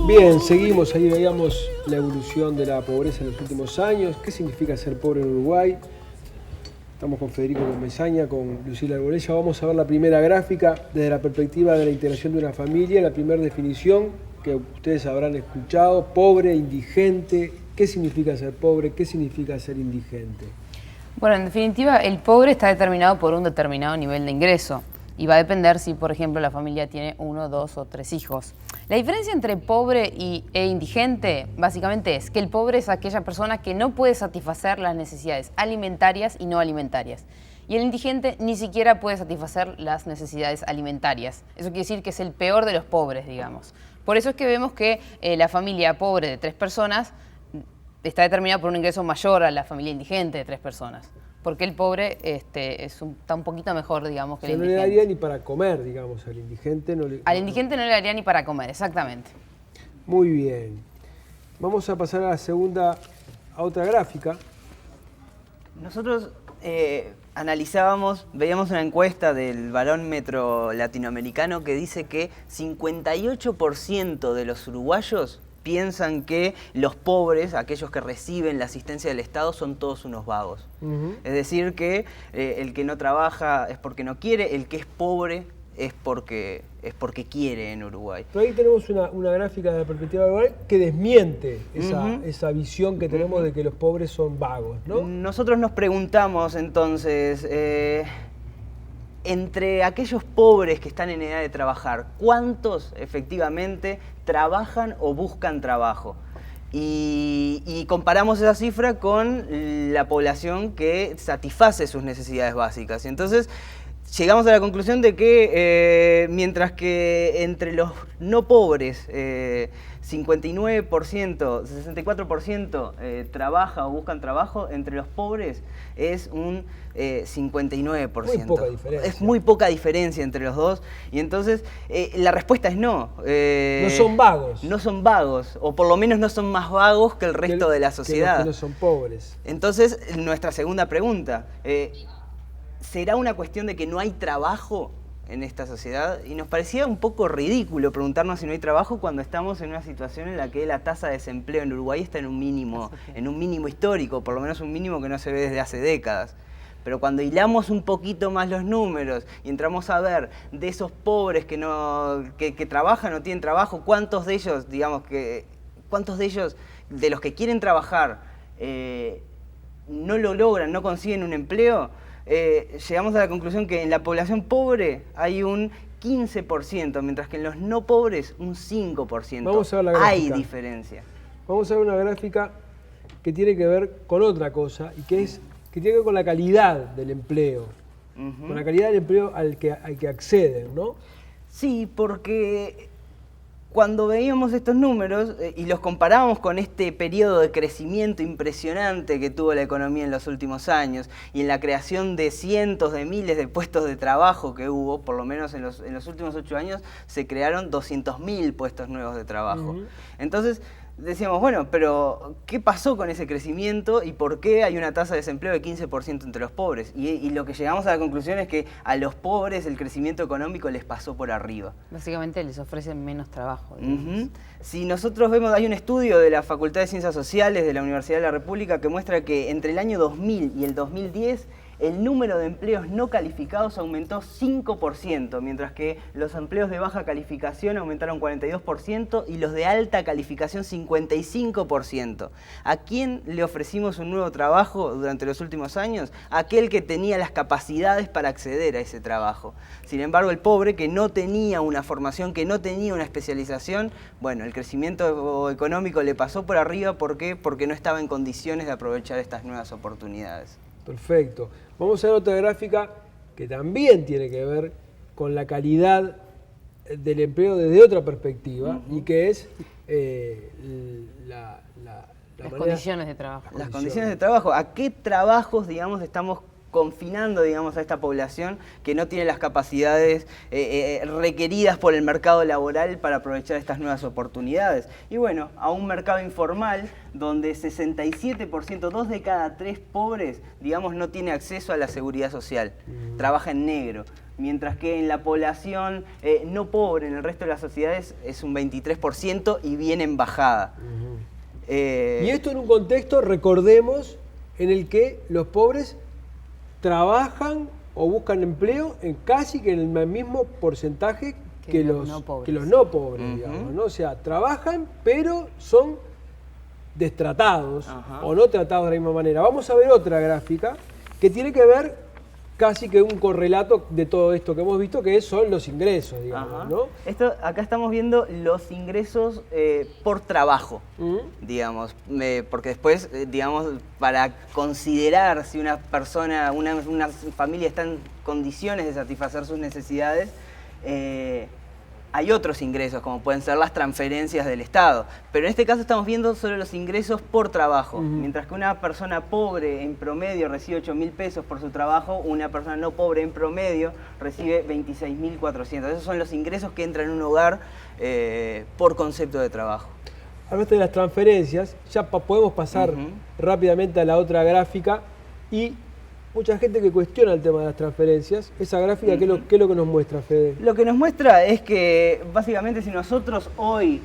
Bien, seguimos, ahí veíamos la evolución de la pobreza en los últimos años. ¿Qué significa ser pobre en Uruguay? Estamos con Federico Comesaña, con Lucila Arbolella. Vamos a ver la primera gráfica desde la perspectiva de la integración de una familia. La primera definición que ustedes habrán escuchado: pobre, indigente. ¿Qué significa ser pobre? ¿Qué significa ser indigente? Bueno, en definitiva, el pobre está determinado por un determinado nivel de ingreso y va a depender si, por ejemplo, la familia tiene 1, 2 o 3 hijos. La diferencia entre pobre e indigente básicamente es que el pobre es aquella persona que no puede satisfacer las necesidades alimentarias y no alimentarias. Y el indigente ni siquiera puede satisfacer las necesidades alimentarias. Eso quiere decir que es el peor de los pobres, digamos. Por eso es que vemos que la familia pobre de 3 personas está determinada por un ingreso mayor a la familia indigente de 3 personas. Porque el pobre está un poquito mejor, digamos, que el indigente. No le daría ni para comer, digamos, al indigente. Al indigente no le daría ni para comer, exactamente. Muy bien. Vamos a pasar a a otra gráfica. Nosotros veíamos una encuesta del Barómetro Latinoamericano que dice que 58% de los uruguayos piensan que los pobres, aquellos que reciben la asistencia del Estado, son todos unos vagos. Es decir, que el que no trabaja es porque no quiere, el que es pobre es porque quiere en Uruguay. Pero ahí tenemos una gráfica de la perspectiva de Uruguay que desmiente esa visión que tenemos de que los pobres son vagos, ¿no? Nosotros nos preguntamos entonces, entre aquellos pobres que están en edad de trabajar, ¿cuántos efectivamente trabajan o buscan trabajo? Y comparamos esa cifra con la población que satisface sus necesidades básicas. Y entonces llegamos a la conclusión de que mientras que entre los no pobres 59%, 64% trabaja o buscan trabajo, entre los pobres es un 59%. Muy poca diferencia. Es muy poca diferencia entre los dos. Y entonces la respuesta es no. No son vagos. No son vagos, o por lo menos no son más vagos que el resto de la sociedad. Que los que no son pobres. Entonces, nuestra segunda pregunta, ¿será una cuestión de que no hay trabajo en esta sociedad? Y nos parecía un poco ridículo preguntarnos si no hay trabajo cuando estamos en una situación en la que la tasa de desempleo en Uruguay está en un mínimo histórico, por lo menos un mínimo que no se ve desde hace décadas. Pero cuando hilamos un poquito más los números y entramos a ver de esos pobres que trabajan o tienen trabajo, cuántos de ellos, de los que quieren trabajar, no lo logran, no consiguen un empleo, llegamos a la conclusión que en la población pobre hay un 15%, mientras que en los no pobres un 5%. Vamos a ver la gráfica. Hay diferencia. Vamos a ver una gráfica que tiene que ver con otra cosa y que tiene que ver con la calidad del empleo, con la calidad del empleo al que acceden, ¿no? Sí, porque cuando veíamos estos números y los comparábamos con este periodo de crecimiento impresionante que tuvo la economía en los últimos años y en la creación de cientos de miles de puestos de trabajo que hubo, por lo menos en los últimos 8 años, se crearon 200.000 puestos nuevos de trabajo. Entonces decíamos, bueno, pero ¿qué pasó con ese crecimiento y por qué hay una tasa de desempleo de 15% entre los pobres? Y lo que llegamos a la conclusión es que a los pobres el crecimiento económico les pasó por arriba. Básicamente les ofrecen menos trabajo. Si nosotros vemos, hay un estudio de la Facultad de Ciencias Sociales de la Universidad de la República que muestra que entre el año 2000 y el 2010 el número de empleos no calificados aumentó 5%, mientras que los empleos de baja calificación aumentaron 42% y los de alta calificación 55%. ¿A quién le ofrecimos un nuevo trabajo durante los últimos años? Aquel que tenía las capacidades para acceder a ese trabajo. Sin embargo, el pobre que no tenía una formación, que no tenía una especialización, bueno, el crecimiento económico le pasó por arriba. ¿Por qué? Porque no estaba en condiciones de aprovechar estas nuevas oportunidades. Perfecto. Vamos a ver otra gráfica que también tiene que ver con la calidad del empleo desde otra perspectiva, y que es las condiciones de trabajo. Las condiciones de trabajo. ¿A qué trabajos, digamos, estamos confinando, digamos, a esta población que no tiene las capacidades requeridas por el mercado laboral para aprovechar estas nuevas oportunidades? Y bueno, a un mercado informal donde 67%, 2 de cada 3 pobres, digamos, no tiene acceso a la seguridad social, trabaja en negro. Mientras que en la población no pobre, en el resto de las sociedades, es un 23% y viene en bajada. Y esto en un contexto, recordemos, en el que los pobres trabajan o buscan empleo en casi que en el mismo porcentaje que los no pobres, digamos, ¿no? O sea, trabajan, pero son destratados o no tratados de la misma manera. Vamos a ver otra gráfica que tiene que ver casi que un correlato de todo esto que hemos visto, que son los ingresos, digamos, ¿no? Acá estamos viendo los ingresos por trabajo, digamos, porque después, digamos, para considerar si una persona, una familia está en condiciones de satisfacer sus necesidades, hay otros ingresos, como pueden ser las transferencias del Estado. Pero en este caso estamos viendo solo los ingresos por trabajo. Mientras que una persona pobre en promedio recibe 8.000 pesos por su trabajo, una persona no pobre en promedio recibe 26.400. Esos son los ingresos que entran en un hogar por concepto de trabajo. Hablaste de las transferencias, ya podemos pasar rápidamente a la otra gráfica, y mucha gente que cuestiona el tema de las transferencias. Esa gráfica, ¿qué es lo que nos muestra, Fede? Lo que nos muestra es que, básicamente, si nosotros hoy,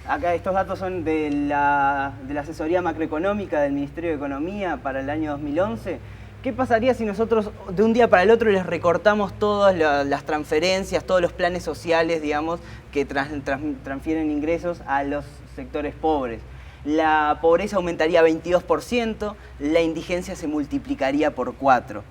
acá estos datos son de la asesoría macroeconómica del Ministerio de Economía para el año 2011, ¿qué pasaría si nosotros de un día para el otro les recortamos todas las transferencias, todos los planes sociales, digamos, que transfieren ingresos a los sectores pobres? La pobreza aumentaría 22%, la indigencia se multiplicaría por 4.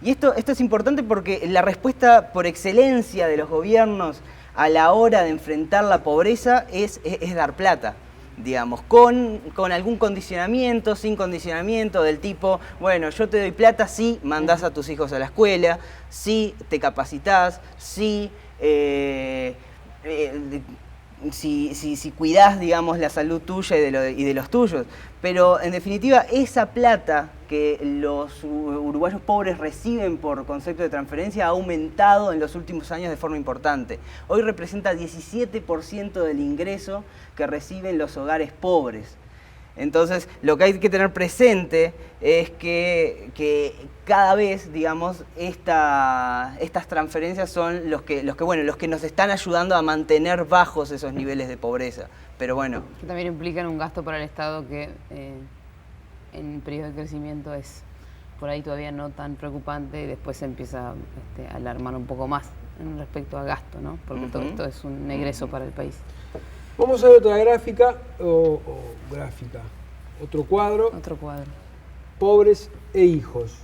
Y esto es importante porque la respuesta por excelencia de los gobiernos a la hora de enfrentar la pobreza es dar plata, digamos, con algún condicionamiento, sin condicionamiento, del tipo, bueno, yo te doy plata si mandás a tus hijos a la escuela, si te capacitás, si cuidás, digamos, la salud tuya y de los tuyos. Pero, en definitiva, esa plata que los uruguayos pobres reciben por concepto de transferencia ha aumentado en los últimos años de forma importante. Hoy representa 17% del ingreso que reciben los hogares pobres. Entonces, lo que hay que tener presente es que cada vez, digamos, estas transferencias son los que nos están ayudando a mantener bajos esos niveles de pobreza. Pero bueno. Que también implican un gasto para el Estado que en periodo de crecimiento es por ahí todavía no tan preocupante, y después se empieza a alarmar un poco más en respecto a gasto, ¿no? Porque todo esto es un egreso para el país. Vamos a ver otra gráfica, otro cuadro. Otro cuadro. Pobres e hijos.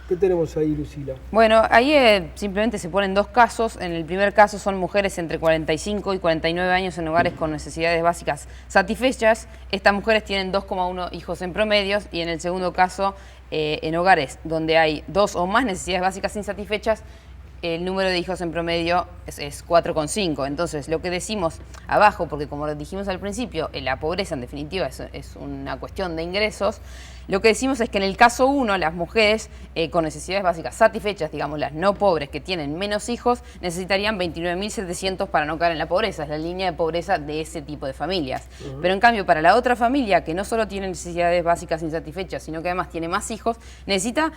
¿Qué tenemos ahí, Lucila? Bueno, ahí simplemente se ponen dos casos. En el primer caso son mujeres entre 45 y 49 años en hogares con necesidades básicas satisfechas. Estas mujeres tienen 2,1 hijos en promedio, y en el segundo caso, en hogares donde hay 2 o más necesidades básicas insatisfechas, el número de hijos en promedio es 4,5. Entonces, lo que decimos abajo, porque como dijimos al principio, la pobreza en definitiva es una cuestión de ingresos, lo que decimos es que en el caso 1, las mujeres con necesidades básicas satisfechas, digamos las no pobres, que tienen menos hijos, necesitarían 29.700 para no caer en la pobreza. Es la línea de pobreza de ese tipo de familias. Pero en cambio, para la otra familia, que no solo tiene necesidades básicas insatisfechas, sino que además tiene más hijos, necesita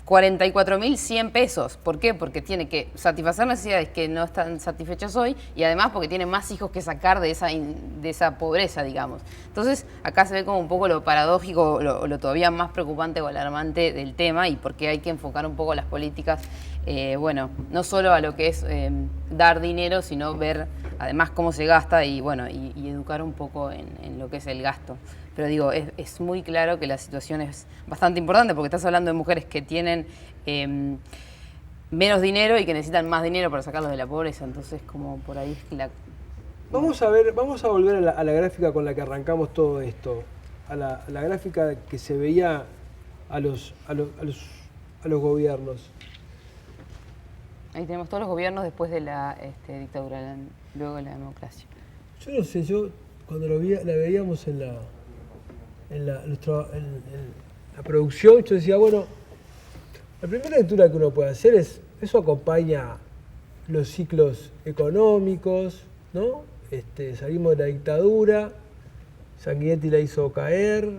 44.100 pesos. ¿Por qué? Porque tiene que satisfacer necesidades que no están satisfechas hoy, y además porque tiene más hijos que sacar de esa pobreza, digamos. Entonces, acá se ve como un poco lo paradójico, lo todavía más preocupante o alarmante del tema, y porque hay que enfocar un poco las políticas, bueno, no solo a lo que es dar dinero, sino ver además cómo se gasta y educar un poco en lo que es el gasto. Pero digo, es muy claro que la situación es bastante importante, porque estás hablando de mujeres que tienen menos dinero y que necesitan más dinero para sacarlos de la pobreza. Entonces, como por ahí es la... Vamos a volver a la gráfica con la que arrancamos todo esto, a la gráfica que se veía a los gobiernos. Ahí tenemos todos los gobiernos después de la dictadura, luego de la democracia. Yo no sé, cuando la veíamos en la producción, yo decía, bueno, la primera lectura que uno puede hacer es, eso acompaña los ciclos económicos, ¿no? Salimos de la dictadura, Sanguinetti la hizo caer,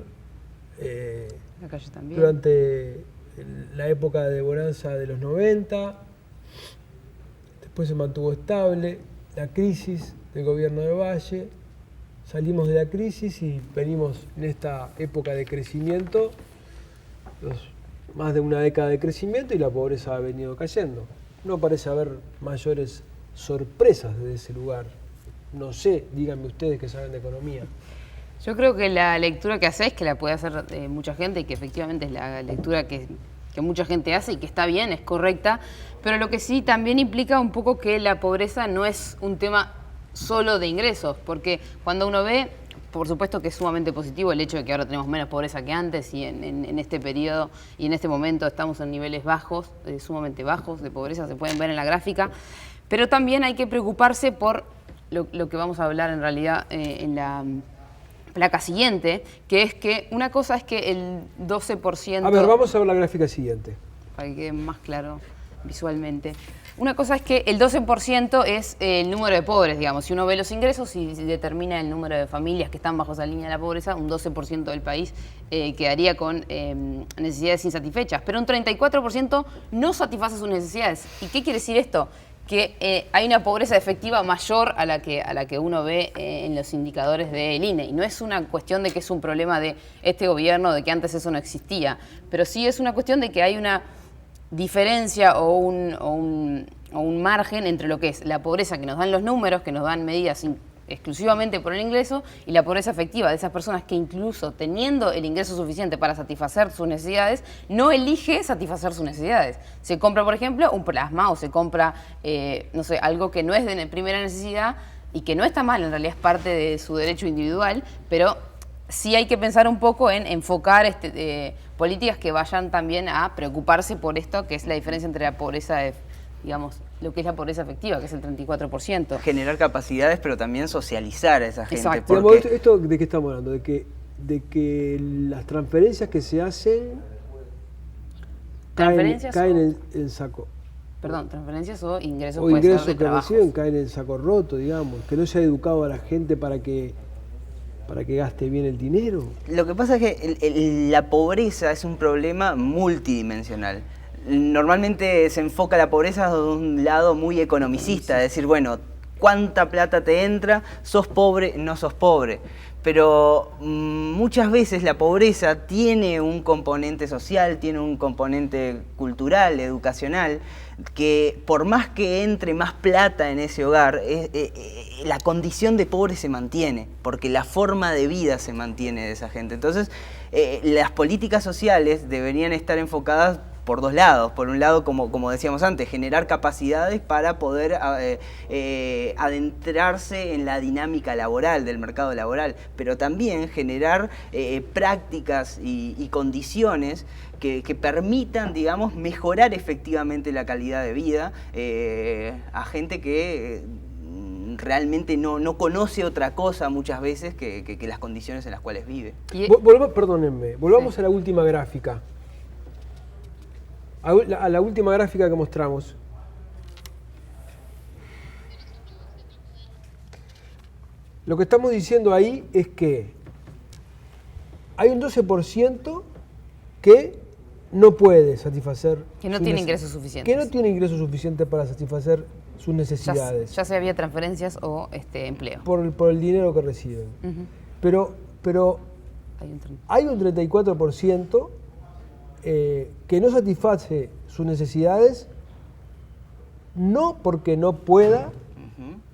La calle también. durante la época de bonanza de los 90, después se mantuvo estable, la crisis del gobierno de Valle, salimos de la crisis y venimos en esta época de crecimiento, más de una década de crecimiento, y la pobreza ha venido cayendo. No parece haber mayores sorpresas desde ese lugar. No sé, díganme ustedes que saben de economía. Yo creo que la lectura que hacés, que la puede hacer mucha gente, y que efectivamente es la lectura que mucha gente hace y que está bien, es correcta, pero lo que sí también implica un poco que la pobreza no es un tema solo de ingresos, porque cuando uno ve, por supuesto que es sumamente positivo el hecho de que ahora tenemos menos pobreza que antes, y en este periodo y en este momento estamos en niveles bajos, sumamente bajos de pobreza, se pueden ver en la gráfica, pero también hay que preocuparse por lo que vamos a hablar en realidad en la placa siguiente, que es que una cosa es que el 12%... A ver, vamos a ver la gráfica siguiente. Para que quede más claro visualmente. Una cosa es que el 12% es el número de pobres, digamos. Si uno ve los ingresos y determina el número de familias que están bajo esa línea de la pobreza, un 12% del país quedaría con necesidades insatisfechas. Pero un 34% no satisface sus necesidades. ¿Y qué quiere decir esto? Que hay una pobreza efectiva mayor a la que uno ve en los indicadores del INE. Y no es una cuestión de que es un problema de este gobierno, de que antes eso no existía, pero sí es una cuestión de que hay una diferencia o un margen entre lo que es la pobreza que nos dan los números, que nos dan medidas exclusivamente por el ingreso, y la pobreza efectiva de esas personas que, incluso teniendo el ingreso suficiente para satisfacer sus necesidades, no elige satisfacer sus necesidades. Se compra, por ejemplo, un plasma, o se compra, no sé, algo que no es de primera necesidad y que no está mal, en realidad es parte de su derecho individual, pero sí hay que pensar un poco en enfocar políticas que vayan también a preocuparse por esto, que es la diferencia entre la pobreza, digamos, lo que es la pobreza efectiva, que es el 34%. Generar capacidades, pero también socializar a esa gente. Exacto. Porque... Digamos, ¿esto de qué estamos hablando? De que las transferencias que se hacen caen en saco. Perdón, transferencias o ingresos, O puede ingresos ser de que trabajos. reciben caen en saco roto, digamos. Que no se ha educado a la gente para que gaste bien el dinero. Lo que pasa es que la pobreza es un problema multidimensional. Normalmente se enfoca la pobreza de un lado muy economicista, es decir, bueno, ¿cuánta plata te entra? ¿Sos pobre? ¿No sos pobre? Pero muchas veces la pobreza tiene un componente social, tiene un componente cultural, educacional, que por más que entre más plata en ese hogar, la condición de pobre se mantiene, porque la forma de vida se mantiene de esa gente. Entonces, las políticas sociales deberían estar enfocadas por dos lados. Por un lado, como decíamos antes, generar capacidades para poder adentrarse en la dinámica laboral, del mercado laboral, pero también generar prácticas y condiciones que permitan, digamos, mejorar efectivamente la calidad de vida a gente que realmente no conoce otra cosa muchas veces que las condiciones en las cuales vive. Perdónenme, volvamos a la última gráfica. A la última gráfica que mostramos. Lo que estamos diciendo ahí es que hay un 12% que no puede satisfacer... Que no tiene ingresos suficientes. Que no tiene ingresos suficientes para satisfacer sus necesidades. Ya sea vía transferencias o empleo. Por el dinero que reciben. Uh-huh. Pero hay un 34% que no satisface sus necesidades, no porque no pueda,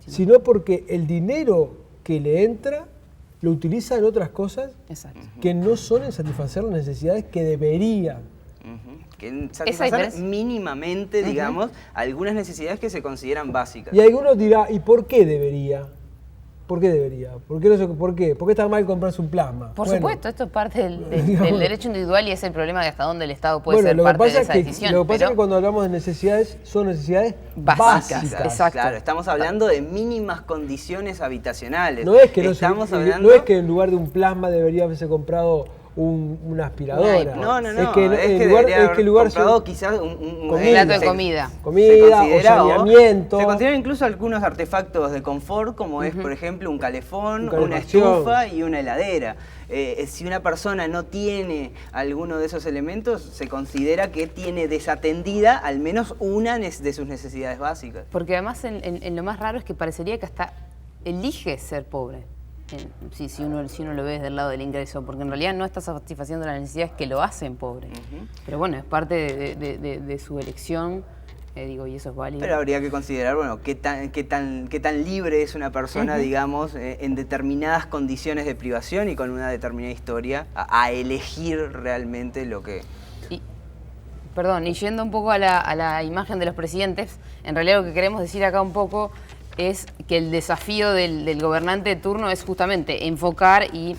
sino porque el dinero que le entra lo utiliza en otras cosas. Exacto. Que no son en satisfacer las necesidades que debería. Que satisfacer mínimamente, digamos, algunas necesidades que se consideran básicas. Y algunos dirán, ¿y por qué debería? ¿Por qué debería? ¿Por qué? ¿Por qué está mal comprarse un plasma? Por Bueno, supuesto, esto es parte del derecho individual y es el problema de hasta dónde el Estado puede bueno, ser parte de esa decisión. Lo que pasa es que cuando hablamos de necesidades, son necesidades básicas. Exacto. Claro, estamos hablando de mínimas condiciones habitacionales. No es que, hablando... no es que en lugar de un plasma debería haberse comprado una aspiradora. No. Es que debería haber lugar comprado quizás un plato de comida. Comida, o saneamiento. Se consideran incluso algunos artefactos de confort, como es, por ejemplo, un calefón, una calefacción. estufa y una heladera. Si una persona no tiene alguno de esos elementos, se considera que tiene desatendida al menos una de sus necesidades básicas. Porque además en lo más raro es que parecería que hasta elige ser pobre. Si uno lo ve desde el lado del ingreso, porque en realidad no está satisfaciendo las necesidades que lo hacen pobre. Pero bueno, es parte de su elección, y eso es válido. Pero habría que considerar, bueno, qué tan libre es una persona, digamos, en determinadas condiciones de privación y con una determinada historia, a elegir realmente lo que... Y yendo un poco a la imagen de los presidentes, en realidad lo que queremos decir acá un poco es que el desafío del gobernante de turno es justamente enfocar y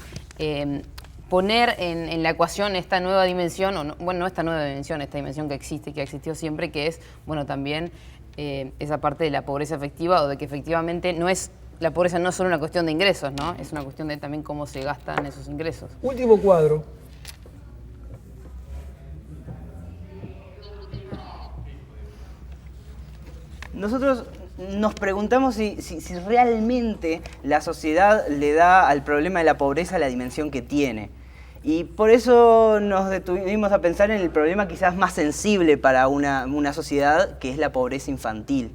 poner en la ecuación esta nueva dimensión, no esta nueva dimensión, esta dimensión que existe, que ha existido siempre, que es, bueno, también esa parte de la pobreza efectiva, o de que efectivamente la pobreza no es solo una cuestión de ingresos, ¿no? Es una cuestión de también cómo se gastan esos ingresos. Último cuadro. Nosotros nos preguntamos si realmente la sociedad le da al problema de la pobreza la dimensión que tiene. Y por eso nos detuvimos a pensar en el problema quizás más sensible para una sociedad, que es la pobreza infantil.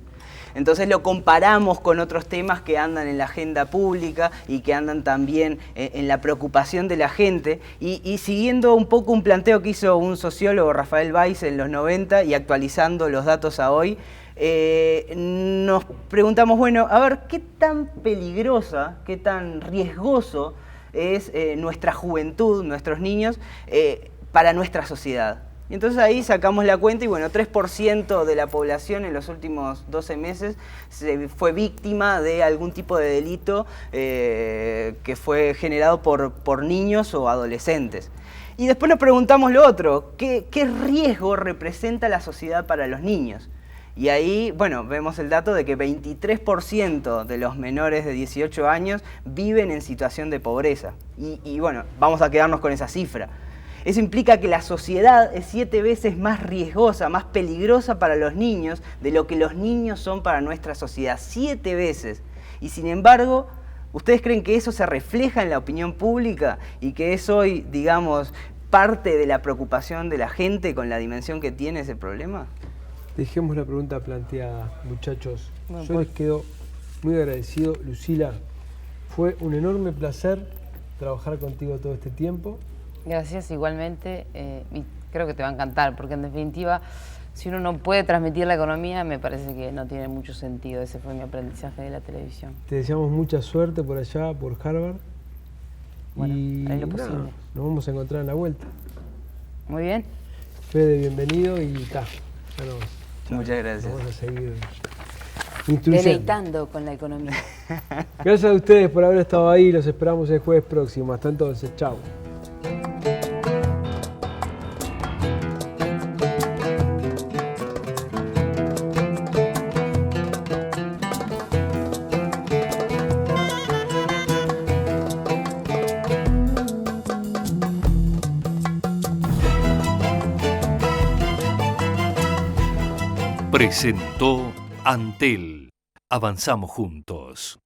Entonces lo comparamos con otros temas que andan en la agenda pública y que andan también en la preocupación de la gente. Y siguiendo un poco un planteo que hizo un sociólogo, Rafael Weiss, en los 90, y actualizando los datos a hoy, nos preguntamos, bueno, a ver, ¿qué tan peligrosa, qué tan riesgoso es nuestra juventud, nuestros niños, para nuestra sociedad? Y entonces ahí sacamos la cuenta y bueno, 3% de la población en los últimos 12 meses fue víctima de algún tipo de delito que fue generado por niños o adolescentes. Y después nos preguntamos lo otro, ¿qué riesgo representa la sociedad para los niños? Y ahí, bueno, vemos el dato de que 23% de los menores de 18 años viven en situación de pobreza. Y bueno, vamos a quedarnos con esa cifra. Eso implica que la sociedad es 7 veces más riesgosa, más peligrosa para los niños de lo que los niños son para nuestra sociedad. 7 veces. Y sin embargo, ¿ustedes creen que eso se refleja en la opinión pública y que es hoy, digamos, parte de la preocupación de la gente con la dimensión que tiene ese problema? Dejemos la pregunta planteada, muchachos. Bueno, Yo les quedo muy agradecido. Lucila, fue un enorme placer trabajar contigo todo este tiempo. Gracias, igualmente. Y creo que te va a encantar, porque en definitiva, si uno no puede transmitir la economía, me parece que no tiene mucho sentido. Ese fue mi aprendizaje de la televisión. Te deseamos mucha suerte por allá, por Harvard. Bueno, y haré lo posible. Nos vamos a encontrar en la vuelta. Muy bien. Fede, bienvenido y Muchas gracias. Vamos a seguir instruyendo. Deleitando con la economía. Gracias a ustedes por haber estado ahí. Los esperamos el jueves próximo. Hasta entonces. Chao. Presentó Antel. Avanzamos juntos.